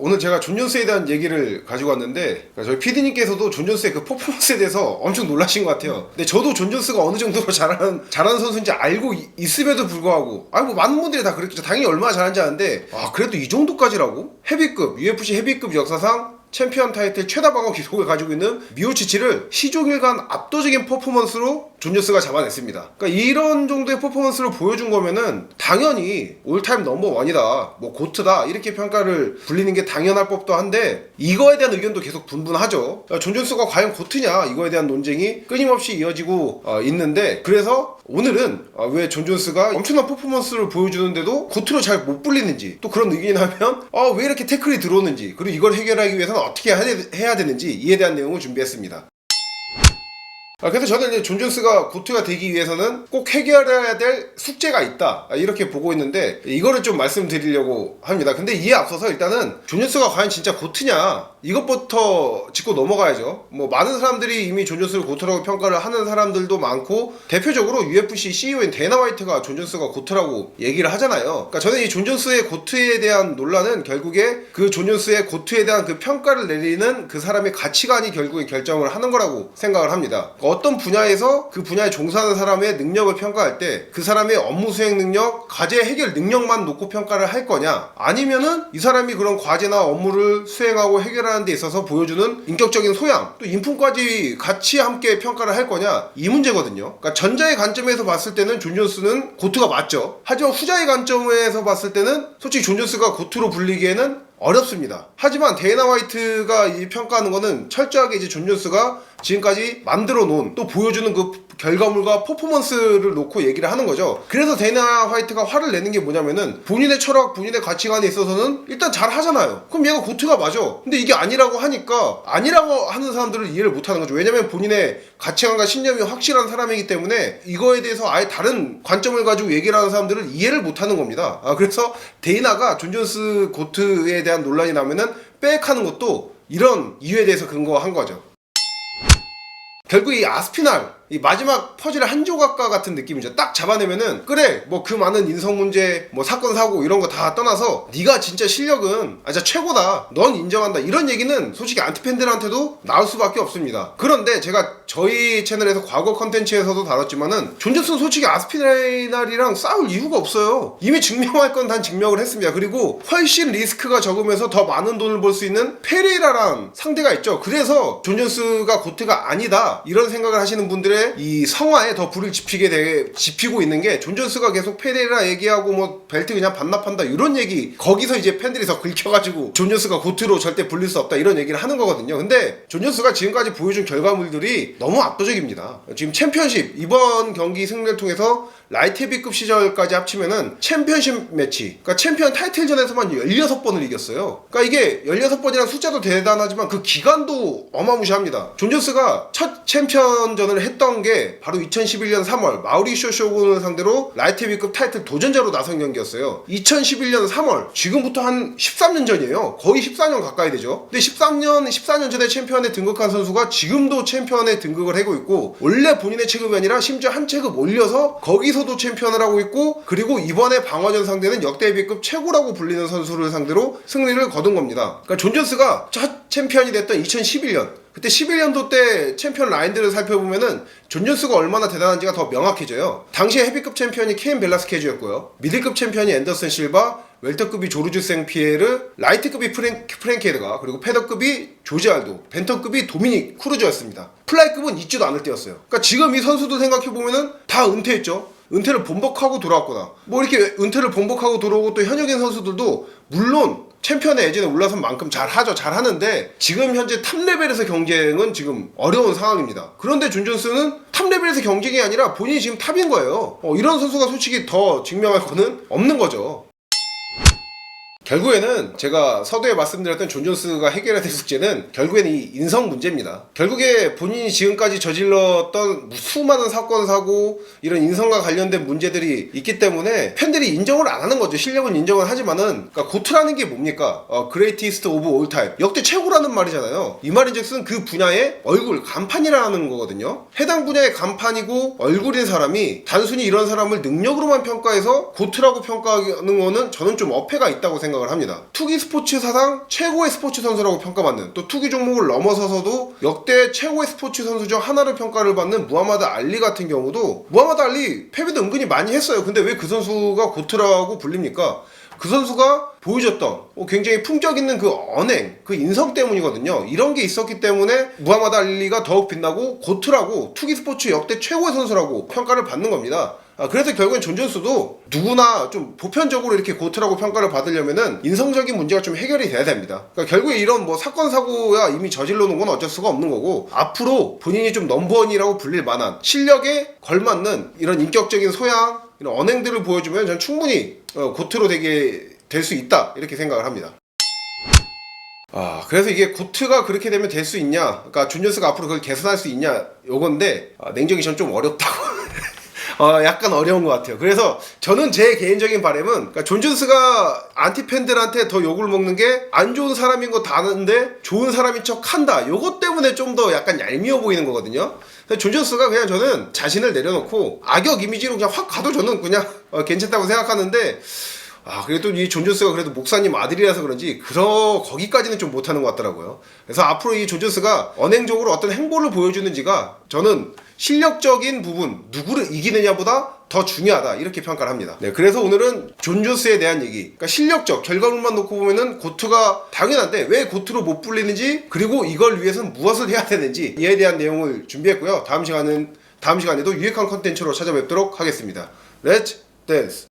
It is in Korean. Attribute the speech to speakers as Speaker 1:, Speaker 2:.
Speaker 1: 오늘 제가 존 존스에 대한 얘기를 가지고 왔는데 저희 PD님께서도 존 존스의 그 퍼포먼스에 대해서 엄청 놀라신 것 같아요. 근데 저도 존 존스가 어느 정도로 잘하는 선수인지 알고 있음에도 불구하고 뭐 많은 분들이 다 그랬겠죠. 당연히 얼마나 잘하는지 아는데 그래도 이 정도까지라고? 헤비급, UFC 헤비급 역사상 챔피언 타이틀 최다 방어 기록을 가지고 있는 미오치치를 시종일관 압도적인 퍼포먼스로 존 존스가 잡아냈습니다. 그러니까 이런 정도의 퍼포먼스를 보여준 거면은 당연히 올타임 넘버원이다, 뭐 고트다 이렇게 평가를 불리는 게 당연할 법도 한데 이거에 대한 의견도 계속 분분하죠. 존 존스가 과연 고트냐 이거에 대한 논쟁이 끊임없이 이어지고 있는데 그래서 오늘은 왜 존 존스가 엄청난 퍼포먼스를 보여주는데도 고트로 잘 못 불리는지 또 그런 의견이 나면 왜 이렇게 태클이 들어오는지 그리고 이걸 해결하기 위해서는 어떻게 해야 되는지 이에 대한 내용을 준비했습니다. 그래서 저는 이제 존 존스가 고트가 되기 위해서는 꼭 해결해야 될 숙제가 있다 이렇게 보고 있는데 이거를 좀 말씀드리려고 합니다. 근데 이에 앞서서 일단은 존 존스가 과연 진짜 고트냐 이것부터 짚고 넘어가야죠. 뭐 많은 사람들이 이미 존 존스를 고트라고 평가를 하는 사람들도 많고 대표적으로 UFC CEO인 데이나 화이트가 존 존스가 고트라고 얘기를 하잖아요. 그러니까 저는 이 존 존스의 고트에 대한 논란은 결국에 그 존 존스의 고트에 대한 그 평가를 내리는 그 사람의 가치관이 결국에 결정을 하는 거라고 생각을 합니다. 어떤 분야에서 그 분야에 종사하는 사람의 능력을 평가할 때 그 사람의 업무 수행 능력, 과제 해결 능력만 놓고 평가를 할 거냐 아니면은 이 사람이 그런 과제나 업무를 수행하고 해결하는 데 있어서 보여주는 인격적인 소양 또 인품까지 같이 함께 평가를 할 거냐 이 문제거든요. 그러니까 전자의 관점에서 봤을 때는 존 존스는 고트가 맞죠. 하지만 후자의 관점에서 봤을 때는 솔직히 존 존스가 고트로 불리기에는 어렵습니다. 하지만 데이나 화이트가 이 평가하는 거는 철저하게 이제 존 존스가 지금까지 만들어 놓은 또 보여주는 그 결과물과 퍼포먼스를 놓고 얘기를 하는 거죠. 그래서 데이나 화이트가 화를 내는 게 뭐냐면은 본인의 철학, 본인의 가치관에 있어서는 일단 잘 하잖아요. 그럼 얘가 고트가 맞아. 근데 이게 아니라고 하니까 아니라고 하는 사람들을 이해를 못 하는 거죠. 왜냐면 본인의 가치관과 신념이 확실한 사람이기 때문에 이거에 대해서 아예 다른 관점을 가지고 얘기를 하는 사람들을 이해를 못 하는 겁니다. 그래서 데이나가 존 존스 고트에 대한 논란이 나면은 백하는 것도 이런 이유에 대해서 근거한 거죠. 결국 이 아스피날 이 마지막 퍼즐의 한 조각과 같은 느낌이죠. 딱 잡아내면은 그래 뭐 그 많은 인성 문제 뭐 사건 사고 이런 거 다 떠나서 네가 진짜 실력은 진짜 최고다, 넌 인정한다 이런 얘기는 솔직히 안티팬들한테도 나올 수밖에 없습니다. 그런데 제가 저희 채널에서 과거 컨텐츠에서도 다뤘지만은 존 존스는 솔직히 아스피날이랑 싸울 이유가 없어요. 이미 증명할 건 단 증명을 했습니다. 그리고 훨씬 리스크가 적으면서 더 많은 돈을 벌 수 있는 페레이라랑 상대가 있죠. 그래서 존 존스가 고트가 아니다 이런 생각을 하시는 분들의 이 성화에 더 불을 지피고 있는 게 존 존스가 계속 페레이라 얘기하고 뭐 벨트 그냥 반납한다 이런 얘기, 거기서 이제 팬들이 더 긁혀가지고 존 존스가 고트로 절대 불릴 수 없다 이런 얘기를 하는 거거든요. 근데 존 존스가 지금까지 보여준 결과물들이 너무 압도적입니다. 지금 챔피언십 이번 경기 승리를 통해서 라이트 헤비급 시절까지 합치면은 챔피언십 매치, 그러니까 챔피언 타이틀전에서만 16번을 이겼어요. 그러니까 이게 16번이라는 숫자도 대단하지만 그 기간도 어마무시합니다. 존 존스가 첫 챔피언전을 했던 게 바로 2011년 3월 마우리쇼 쇼군을 상대로 라이트 헤비급 타이틀 도전자로 나선 경기였어요. 2011년 3월 지금부터 한 13년 전이에요. 거의 14년 가까이 되죠. 근데 14년 전에 챔피언에 등극한 선수가 지금도 챔피언에 등극을 하고 있고 원래 본인의 체급이 아니라 심지어 한 체급 올려서 거기서도 챔피언을 하고 있고 그리고 이번에 방어전 상대는 역대 헤비급 최고라고 불리는 선수를 상대로 승리를 거둔 겁니다. 그러니까 존 존스가 첫 챔피언이 됐던 2011년 그때 11년도 때 챔피언 라인들을 살펴보면은 존 존스가 얼마나 대단한지가 더 명확해져요. 당시에 헤비급 챔피언이 케인 벨라스케즈였고요. 미들급 챔피언이 앤더슨 실바, 웰터급이 조르주 생피에르, 라이트급이 프랭키 에드가, 그리고 패더급이 조지 알도, 벤터급이 도미닉 크루저였습니다. 플라이급은 있지도 않을 때였어요. 그러니까 지금 이 선수들 생각해보면은 다 은퇴했죠. 은퇴를 번복하고 돌아왔거나 뭐 이렇게 은퇴를 번복하고 돌아오고 또 현역인 선수들도 물론 챔피언의 에진에 올라선 만큼 잘하죠. 잘하는데 지금 현재 탑레벨에서 경쟁은 지금 어려운 상황입니다. 그런데 존 존스는 탑레벨에서 경쟁이 아니라 본인이 지금 탑인 거예요. 이런 선수가 솔직히 더 증명할 거는 없는 거죠. 결국에는 제가 서두에 말씀드렸던 존 존스가 해결해야 될 숙제는 결국에는 이 인성 문제입니다. 결국에 본인이 지금까지 저질렀던 수많은 사건 사고 이런 인성과 관련된 문제들이 있기 때문에 팬들이 인정을 안 하는 거죠. 실력은 인정을 하지만은 그러니까 고트라는 게 뭡니까? 그레이티스트 오브 올 타임, 역대 최고라는 말이잖아요. 이 말인즉슨 그 분야의 얼굴, 간판이라는 거거든요. 해당 분야의 간판이고 얼굴인 사람이 단순히 이런 사람을 능력으로만 평가해서 고트라고 평가하는 거는 저는 좀 어폐가 있다고 생각합니다. 생각을 합니다. 투기 스포츠 사상 최고의 스포츠 선수라고 평가받는, 또 투기 종목을 넘어서서도 역대 최고의 스포츠 선수 중 하나를 평가를 받는 무하마드 알리 같은 경우도, 무하마드 알리 패배도 은근히 많이 했어요. 근데 왜 그 선수가 고트라고 불립니까? 그 선수가 보여줬던 굉장히 품격 있는 그 언행, 그 인성 때문이거든요. 이런 게 있었기 때문에 무하마드 알리가 더욱 빛나고 고트라고, 투기 스포츠 역대 최고의 선수라고 평가를 받는 겁니다. 그래서 결국엔 존 존스도 누구나 좀 보편적으로 이렇게 고트라고 평가를 받으려면은 인성적인 문제가 좀 해결이 돼야 됩니다. 그러니까 결국에 이런 뭐 사건 사고야 이미 저질러 놓은 건 어쩔 수가 없는 거고, 앞으로 본인이 좀 넘버원이라고 불릴 만한 실력에 걸맞는 이런 인격적인 소양, 이런 언행들을 보여주면 전 충분히 고트로 되게 될 수 있다, 이렇게 생각을 합니다. 그래서 이게 고트가 그렇게 되면 될 수 있냐, 그러니까 존 존스가 앞으로 그걸 개선할 수 있냐, 요건데 냉정히 전 좀 어렵다고 약간 어려운 것 같아요. 그래서 저는 제 개인적인 바람은, 그러니까 존 존스가 안티팬들한테 더 욕을 먹는 게 안 좋은 사람인 거 다 아는데 좋은 사람인 척 한다, 요것 때문에 좀 더 약간 얄미워 보이는 거거든요. 존 존스가 그냥, 저는 자신을 내려놓고 악역 이미지로 그냥 확 가도 저는 그냥 괜찮다고 생각하는데, 그래도 이 존 존스가 그래도 목사님 아들이라서 그런지 거기까지는 좀 못하는 것 같더라고요. 그래서 앞으로 이 존 존스가 언행적으로 어떤 행보를 보여주는지가 저는 실력적인 부분, 누구를 이기느냐보다 더 중요하다, 이렇게 평가를 합니다. 네, 그래서 오늘은 존 존스에 대한 얘기, 그러니까 실력적 결과물만 놓고 보면은 고트가 당연한데 왜 고트로 못 불리는지, 그리고 이걸 위해서는 무엇을 해야 되는지, 이에 대한 내용을 준비했고요. 다음 시간에도 유익한 컨텐츠로 찾아뵙도록 하겠습니다. 렛츠 댄스!